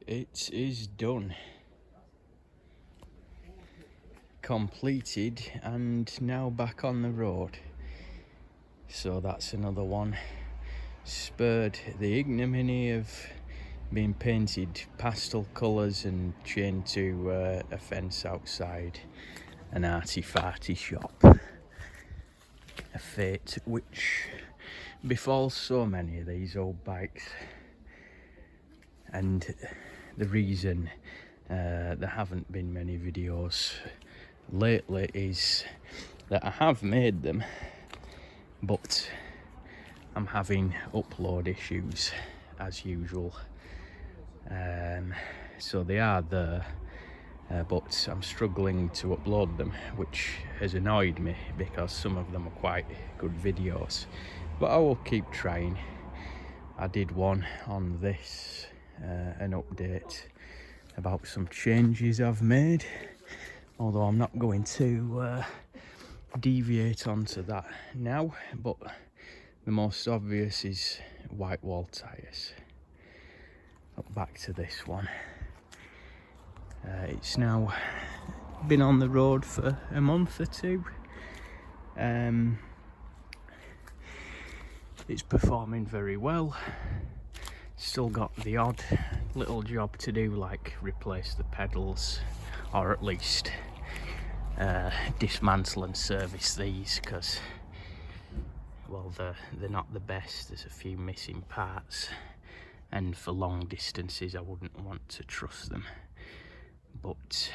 It is done, completed, and now back on the road. So that's another one. Spurred the ignominy of being painted pastel colours and chained to a fence outside an arty-farty shop. A fate which befalls so many of these old bikes. And the reason there haven't been many videos lately is that I have made them, but I'm having upload issues as usual. So they are there, but I'm struggling to upload them, which has annoyed me because some of them are quite good videos, but I will keep trying. I did one on this, an update about some changes I've made, although I'm not going to deviate onto that now, but the most obvious is white wall tyres. Back to this one. It's now been on the road for a month or two. It's performing very well. Still got the odd little job to do, like replace the pedals, or at least dismantle and service these, because well, they're not the best. There's a few missing parts, and for long distances I wouldn't want to trust them, but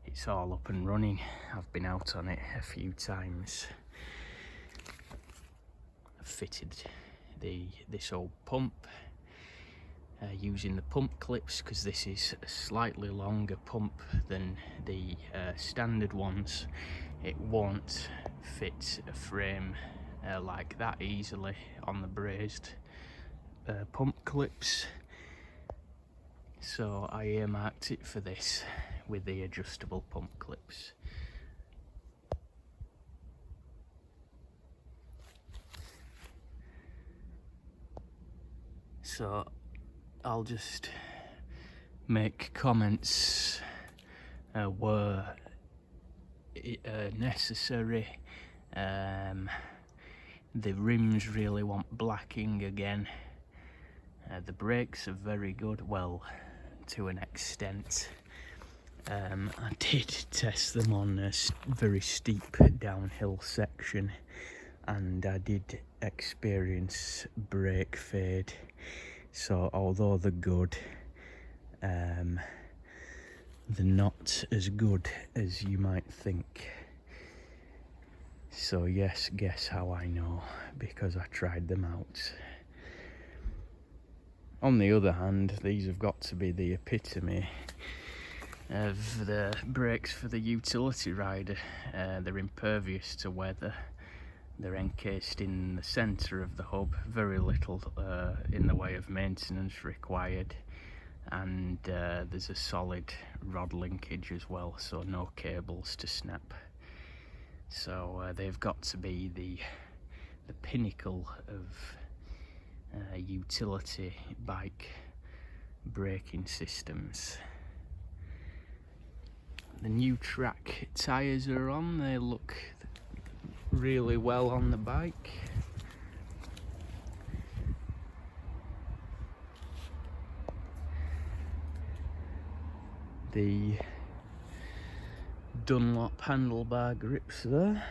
it's all up and running. I've been out on it a few times. I've fitted this old pump using the pump clips, because this is a slightly longer pump than the standard ones. It won't fit a frame like that easily on the brazed pump clips, so I earmarked it for this with the adjustable pump clips. So I'll just make comments where necessary. The rims really want blacking again. The brakes are very good, well, to an extent. I did test them on a very steep downhill section, and I did experience brake fade. So although they're good, they're not as good as you might think. So yes, guess how I know, because I tried them out. On the other hand, these have got to be the epitome of the brakes for the utility rider. They're impervious to weather. They're encased in the centre of the hub, very little in the way of maintenance required, and there's a solid rod linkage as well, so no cables to snap. So they've got to be the pinnacle of utility bike braking systems. The new track tyres are on, they look really well on the bike. The Dunlop handlebar grips there.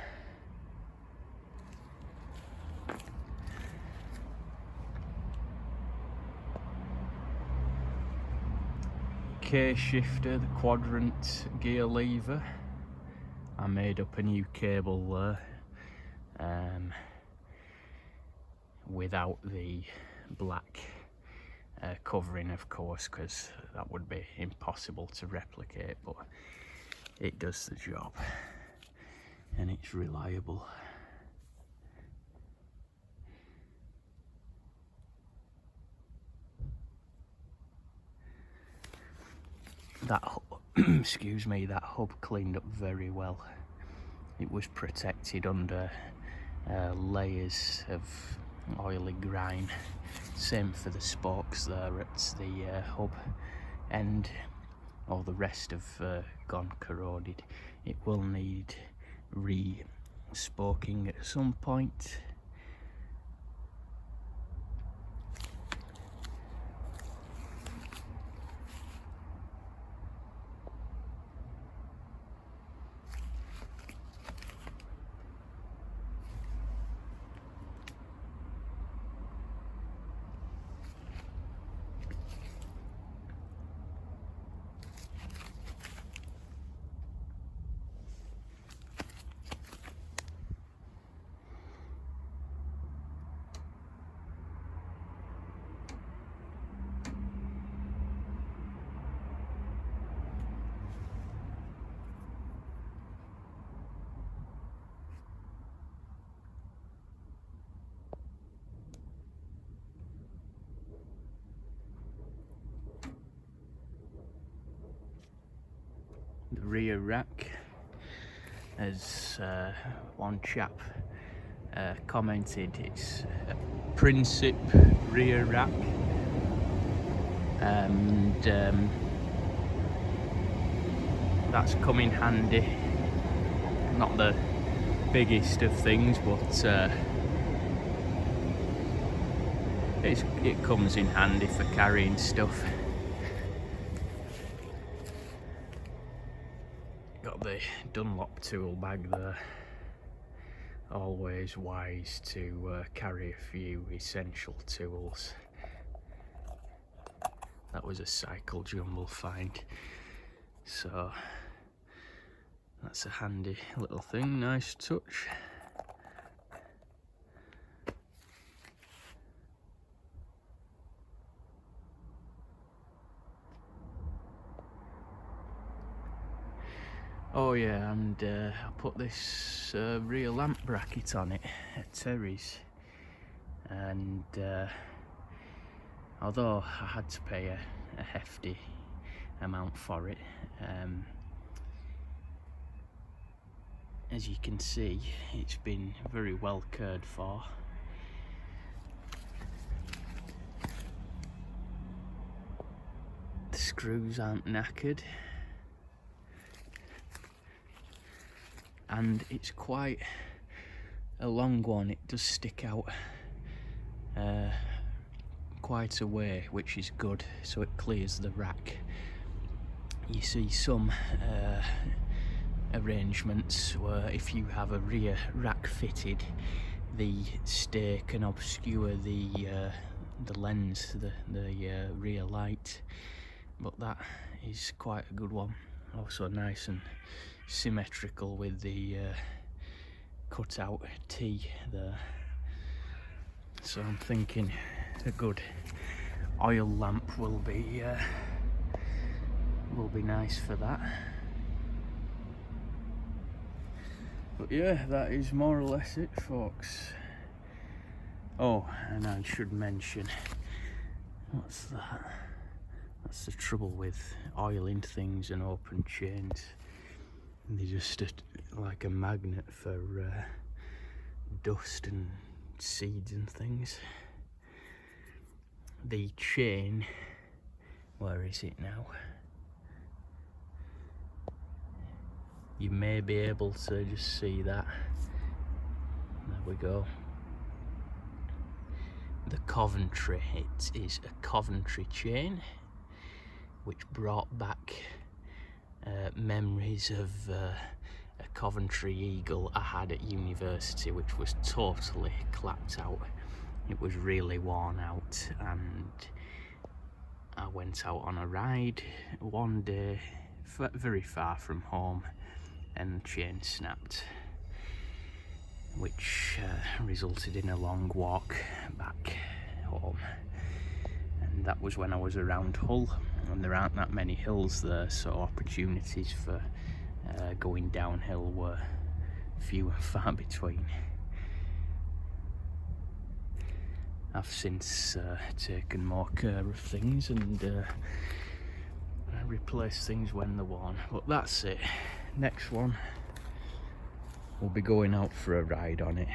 K-shifter, the quadrant gear lever. I made up a new cable there, without the black covering, of course, because that would be impossible to replicate, but it does the job and it's reliable. That excuse me, that hub cleaned up very well. It was protected under layers of oily grime. Same for the spokes there at the hub end. All the rest have gone corroded. It will need re-spoking at some point. The rear rack, as one chap commented, it's a Princip rear rack, and that's come in handy. Not the biggest of things, but it comes in handy for carrying stuff. Got the Dunlop tool bag there. Always wise to carry a few essential tools. That was a cycle jumble find, so that's a handy little thing, nice touch. Oh yeah, and I put this rear lamp bracket on it at Terry's, and although I had to pay a hefty amount for it, as you can see, it's been very well cared for. The screws aren't knackered, and it's quite a long one. It does stick out quite a way, which is good, so it clears the rack. You see some arrangements where if you have a rear rack fitted, the stay can obscure the lens, the rear light, but that is quite a good one. Also nice and symmetrical with the cut out T there. So I'm thinking a good oil lamp will be nice for that. But yeah, that is more or less it, folks. Oh, and I should mention, what's that? That's the trouble with oiling things and open chains. They're just like a magnet for dust and seeds and things. The chain, where is it now? You may be able to just see that. There we go. The Coventry, it is a Coventry chain, which brought back memories of a Coventry Eagle I had at university, which was totally clapped out. It was really worn out, and I went out on a ride one day very far from home, and the chain snapped, which resulted in a long walk back home. And that was when I was around Hull, and there aren't that many hills there, so opportunities for going downhill were few and far between. I've since taken more care of things and replaced things when they're worn. But that's it. Next one, we'll be going out for a ride on it.